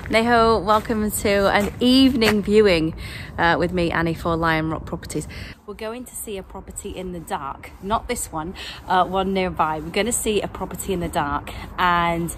Neho, welcome to an evening viewing with me, Annie, for Lion Rock Properties. We're going to see a property in the dark, not this one, one nearby. We're going to see a property in the dark, and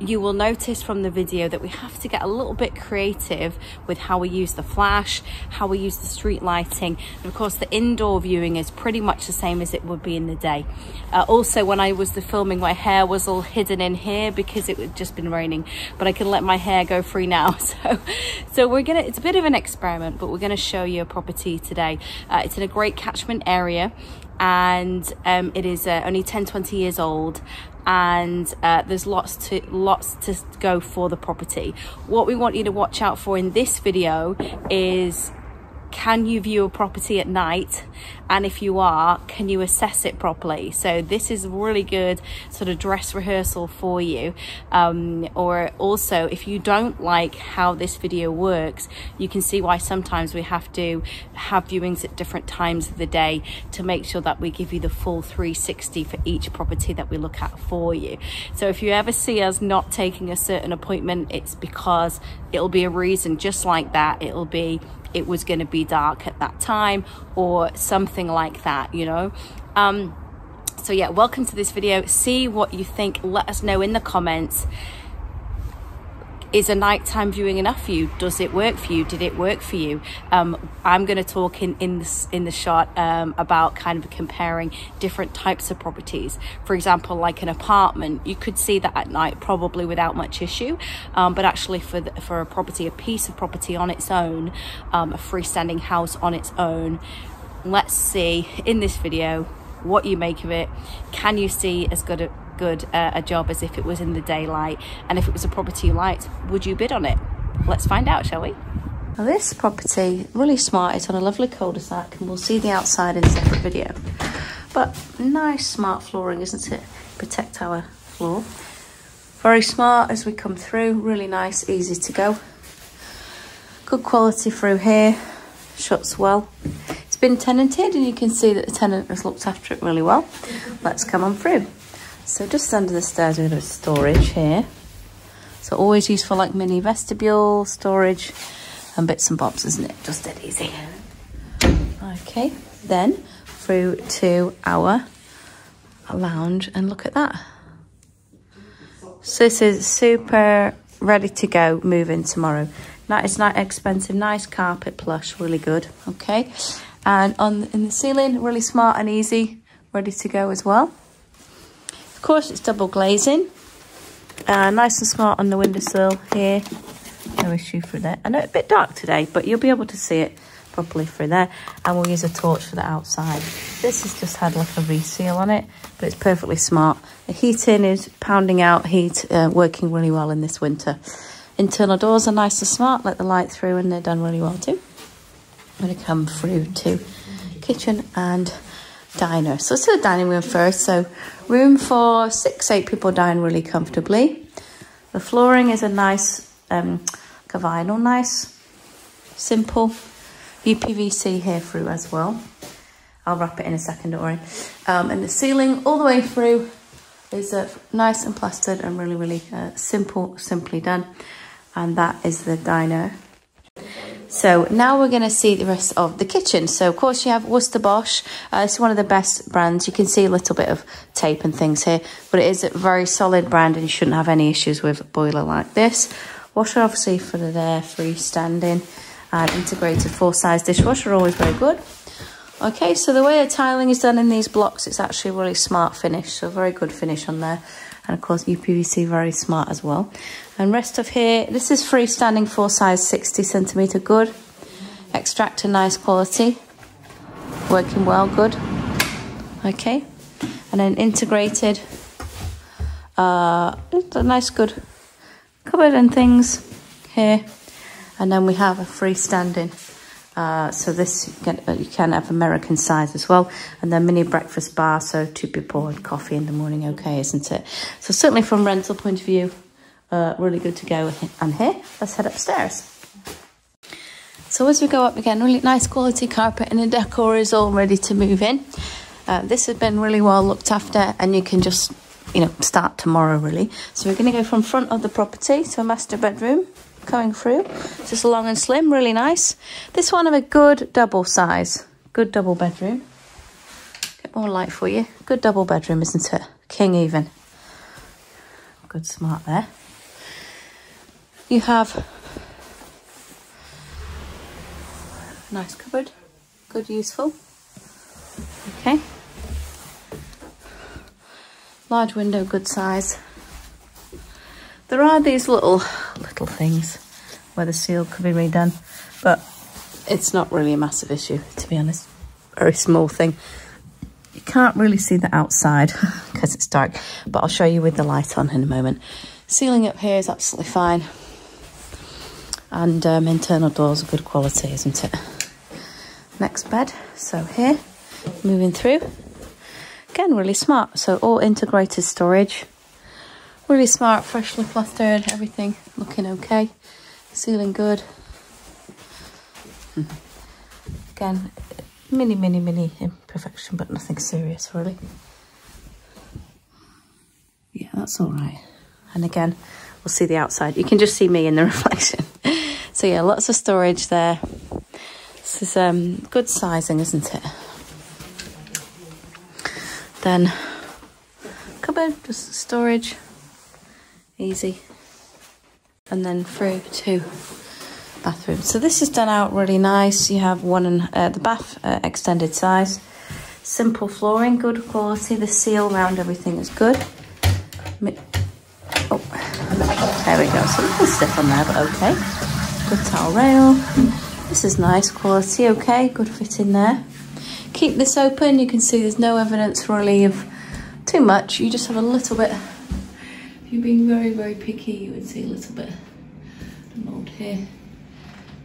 you will notice from the video that we have to get a little bit creative with how we use the flash, how we use the street lighting, and of course the indoor viewing is pretty much the same as it would be in the day. Also, when I was filming, my hair was all hidden in here because it had just been raining, but I can let my hair go free now. So we're gonna, it's a bit of an experiment, but we're gonna show you a property today. It's in a great catchment area, and it is only 10-20 years old, and there's lots to go for the property. What we want you to watch out for in this video is, can you view a property at night, and if you are, can you assess it properly? So this is a really good sort of dress rehearsal for you, or also if you don't like how this video works, you can see why sometimes we have to have viewings at different times of the day to make sure that we give you the full 360 for each property that we look at for you. So if you ever see us not taking a certain appointment, it's because it'll be a reason just like that. It'll be it was going to be dark at that time or something like that, you know. So yeah, welcome to this video. See what you think. Let us know in the comments. Is a nighttime viewing enough for you? Does it work for you? Did it work for you? I'm going to talk in the shot about kind of comparing different types of properties. For example, like an apartment, you could see that at night probably without much issue, but actually for a property, a piece of property on its own, a freestanding house on its own, let's see in this video what you make of it. Can you see as good a job as if it was in the daylight? And if it was a property you liked, would you bid on it? Let's find out, shall we? Now this property, really smart, it's on a lovely cul-de-sac, and we'll see the outside in a separate video. But nice smart flooring, isn't it? Protect our floor. Very smart as we come through, really nice, easy to go. Good quality through here, shuts well. It's been tenanted, and you can see that the tenant has looked after it really well. Let's come on through. So just under the stairs we have storage here. So always useful, like mini vestibule, storage and bits and bobs, isn't it? Just dead easy. Okay, then through to our lounge, and look at that. So this is super ready to go, move in tomorrow. It's not expensive, nice carpet plush, really good. Okay, and in the ceiling, really smart and easy, ready to go as well. Of course, it's double glazing, nice and smart on the windowsill here, no issue through there. I know it's a bit dark today, but you'll be able to see it properly through there, and we'll use a torch for the outside. This has just had like a reseal on it, but it's perfectly smart. The heating is pounding out heat, working really well in this winter. Internal doors are nice and smart, let the light through, and they're done really well too. I'm going to come through to kitchen and diner. So let's do the dining room first. So room for 6-8 people dine really comfortably. The flooring is a nice vinyl, nice, simple. UPVC here through as well. I'll wrap it in a second, don't worry. And the ceiling all the way through is nice and plastered and really simply done. And that is the diner. So now we're going to see the rest of the kitchen. So of course you have Worcester Bosch. It's one of the best brands. You can see a little bit of tape and things here, but it is a very solid brand, and you shouldn't have any issues with a boiler like this. Washer obviously for the freestanding, and integrated full-size dishwasher, always very good. Okay, so the way the tiling is done in these blocks, it's actually a really smart finish, so very good finish on there. And of course UPVC, very smart as well. And rest of here, this is freestanding full-size 60cm, good. Extractor, nice quality, working well, good. Okay, and then integrated, a nice good cupboard and things here. And then we have a freestanding, so this you can have American size as well, and then mini breakfast bar, so 2 people and coffee in the morning. Okay, isn't it? So certainly from rental point of view, really good to go. And here, let's head upstairs. So as we go up again, really nice quality carpet, and the decor is all ready to move in. This has been really well looked after, and you can just start tomorrow really. So we're going to go from front of the property, so master bedroom coming through, just long and slim, really nice. This one of a good double size, good double bedroom. Get more light for you. Good double bedroom, isn't it? King even. Good smart there. You have nice cupboard, good useful. Okay. Large window, good size. There are these little things where the seal could be redone, but it's not really a massive issue, to be honest. Very small thing. You can't really see the outside because it's dark, but I'll show you with the light on in a moment. Ceiling up here is absolutely fine. And internal doors are good quality, isn't it? Next bed, so here, moving through. Again, really smart, so all integrated storage. Really smart, freshly plastered, everything looking okay. Ceiling good. Again, mini imperfection, but nothing serious really. Yeah, that's all right. And again, we'll see the outside. You can just see me in the reflection. So yeah, lots of storage there. This is good sizing, isn't it? Then cupboard, just storage, easy. And then through to bathroom. So this is done out really nice. You have one in the bath, extended size. Simple flooring, good quality. The seal around everything is good. Oh, there we go. So a little stiff on there, but okay. Good towel rail. This is nice quality, okay. Good fit in there. Keep this open. You can see there's no evidence really of too much. You just have a little bit. If you're being very picky, you would see a little bit of mold here.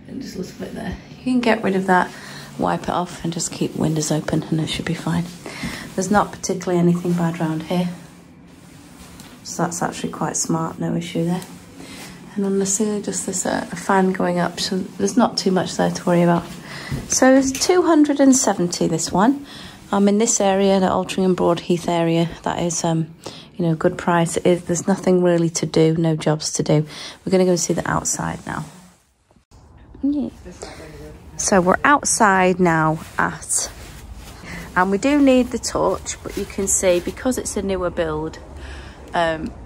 And just a little bit there. You can get rid of that, wipe it off, and just keep windows open, and it should be fine. There's not particularly anything bad around here, so that's actually quite smart. No issue there. And on the ceiling, just this fan going up, so there's not too much there to worry about. So it's 270, this one. In this area, the Altrincham Broadheath area, that is good price. There's nothing really to do, no jobs to do. We're going to go see the outside now. Yeah. So we're outside now and we do need the torch, but you can see because it's a newer build,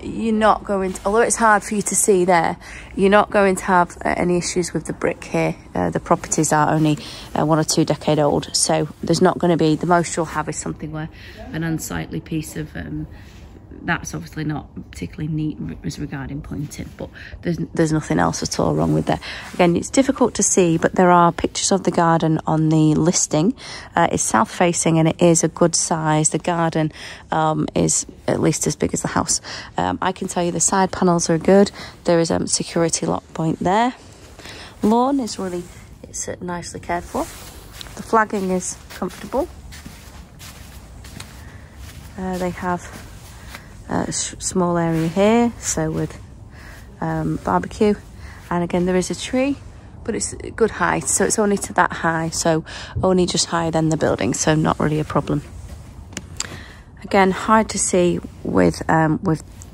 you're not going to, although it's hard for you to see there, you're not going to have any issues with the brick here. The properties are only 1 or 2 decades old, so there's not going to be, the most you'll have is something where an unsightly piece of that's obviously not particularly neat as regarding pointing, but there's nothing else at all wrong with that. Again, it's difficult to see, but there are pictures of the garden on the listing. It's south facing and it is a good size. The garden is at least as big as the house. I can tell you the side panels are good. There is a security lock point there. Lawn is really, it's nicely cared for. The flagging is comfortable. They have a small area here, so with barbecue, and again there is a tree, but it's a good height, so it's only to that high, so only just higher than the building, so not really a problem. Again, hard to see with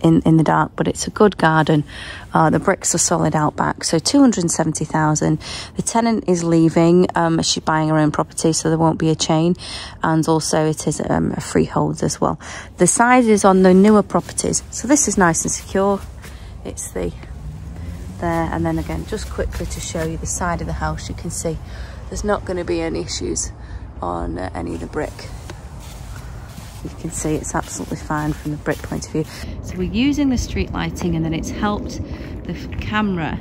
in the dark, but it's a good garden. The bricks are solid out back, so 270,000. The tenant is leaving. She's buying her own property, so there won't be a chain, and also it is a freehold as well. The size is on the newer properties, so this is nice and secure. It's there, and then again, just quickly to show you the side of the house, you can see there's not going to be any issues on any of the brick. You can see it's absolutely fine from the brick point of view. So we're using the street lighting, and then it's helped the camera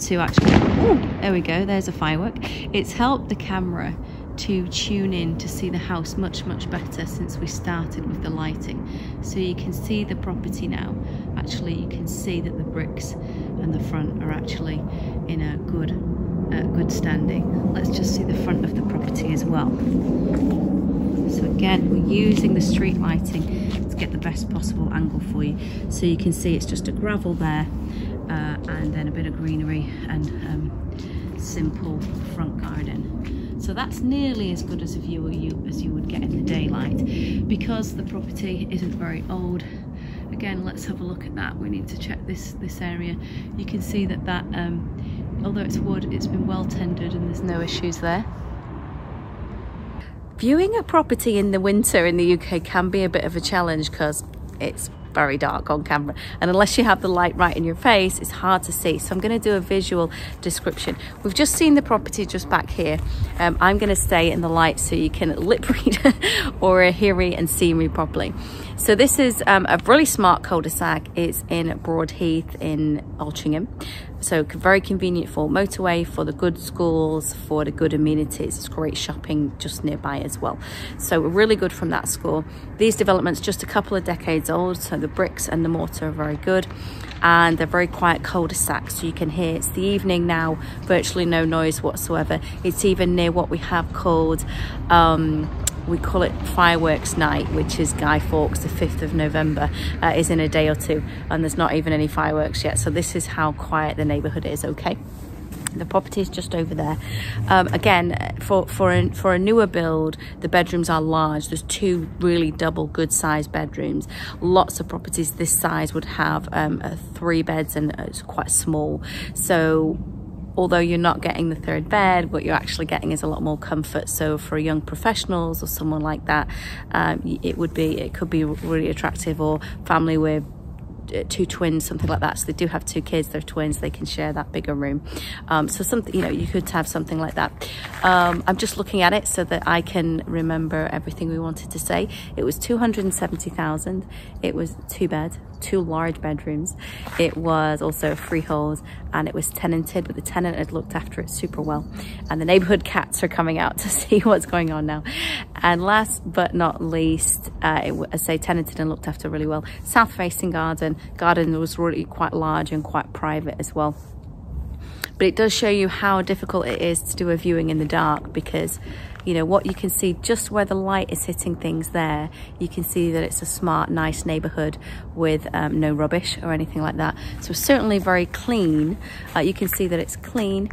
to actually, oh, there we go, there's a firework. It's helped the camera to tune in to see the house much better since we started with the lighting. So you can see the property now. Actually, you can see that the bricks and the front are actually in a good standing. Let's just see the front of the property as well. So again, we're using the street lighting to get the best possible angle for you. So you can see it's just a gravel there, and then a bit of greenery and simple front garden. So that's nearly as good as a view as you would get in the daylight. Because the property isn't very old, again, let's have a look at that. We need to check this area. You can see that although it's wood, it's been well tendered and there's no issues there. Viewing a property in the winter in the UK can be a bit of a challenge because it's very dark on camera, and unless you have the light right in your face, it's hard to see. So I'm going to do a visual description. We've just seen the property just back here. I'm going to stay in the light so you can lip read or hear me and see me properly. So this is a really smart cul-de-sac. It's in Broadheath in Altrincham. So very convenient for motorway, for the good schools, for the good amenities. It's great shopping just nearby as well. So we're really good from that score. These developments just a couple of decades old, so the bricks and the mortar are very good. And they're very quiet cul-de-sacs, so you can hear it's the evening now, virtually no noise whatsoever. It's even near what we have called we call it fireworks night, which is Guy Fawkes, the 5th of November, is in a day or two, and there's not even any fireworks yet. So this is how quiet the neighbourhood is, okay? The property is just over there. Again, for a newer build, the bedrooms are large. There's 2 really double good-sized bedrooms. Lots of properties this size would have 3 beds, and it's quite small. So although you're not getting the 3rd bed, what you're actually getting is a lot more comfort. So for young professionals or someone like that, it could be really attractive, or family with 2 twins, something like that. So they do have 2 kids, they're twins, they can share that bigger room. So something, you could have something like that. I'm just looking at it so that I can remember everything we wanted to say. It was 270,000. It was 2 beds, 2 large bedrooms. It was also a freehold, and it was tenanted, but the tenant had looked after it super well. And the neighborhood cats are coming out to see what's going on now. And last but not least, I say tenanted and looked after really well. South facing garden. Garden was really quite large and quite private as well. But it does show you how difficult it is to do a viewing in the dark, because what you can see just where the light is hitting things there, you can see that it's a smart, nice neighborhood with no rubbish or anything like that. So certainly very clean. You can see that it's clean.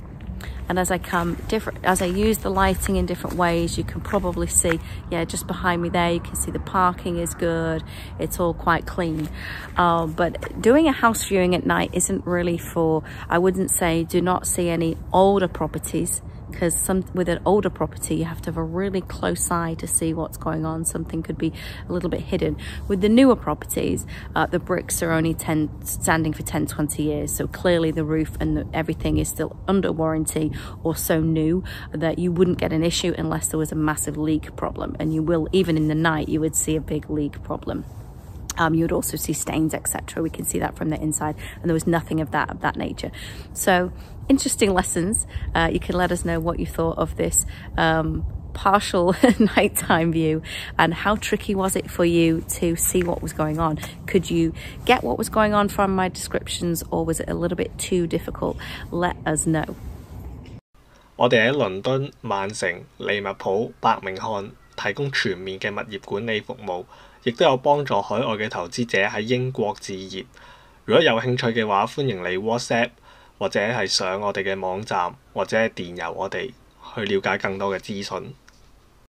And as I use the lighting in different ways, you can probably see, just behind me there, you can see the parking is good. It's all quite clean. But doing a house viewing at night isn't really for, I wouldn't say do not see any older properties, because with an older property, you have to have a really close eye to see what's going on. Something could be a little bit hidden. With the newer properties, the bricks are only standing for 10, 20 years. So clearly the roof and everything is still under warranty, or so new that you wouldn't get an issue unless there was a massive leak problem. And you will, even in the night, you would see a big leak problem. You would also see stains, etc. We can see that from the inside, and there was nothing of that nature. So interesting lessons. You can let us know what you thought of this partial nighttime view, and how tricky was it for you to see what was going on? Could you get what was going on from my descriptions, or was it a little bit too difficult? Let us know. 我哋喺倫敦、曼城、利物浦、伯明翰提供全面嘅物業管理服務，亦都有幫助海外嘅投資者喺英國置業。如果有興趣嘅話，歡迎你 WhatsApp 或者係上我哋嘅網站，或者電郵我哋去了解更多嘅資訊。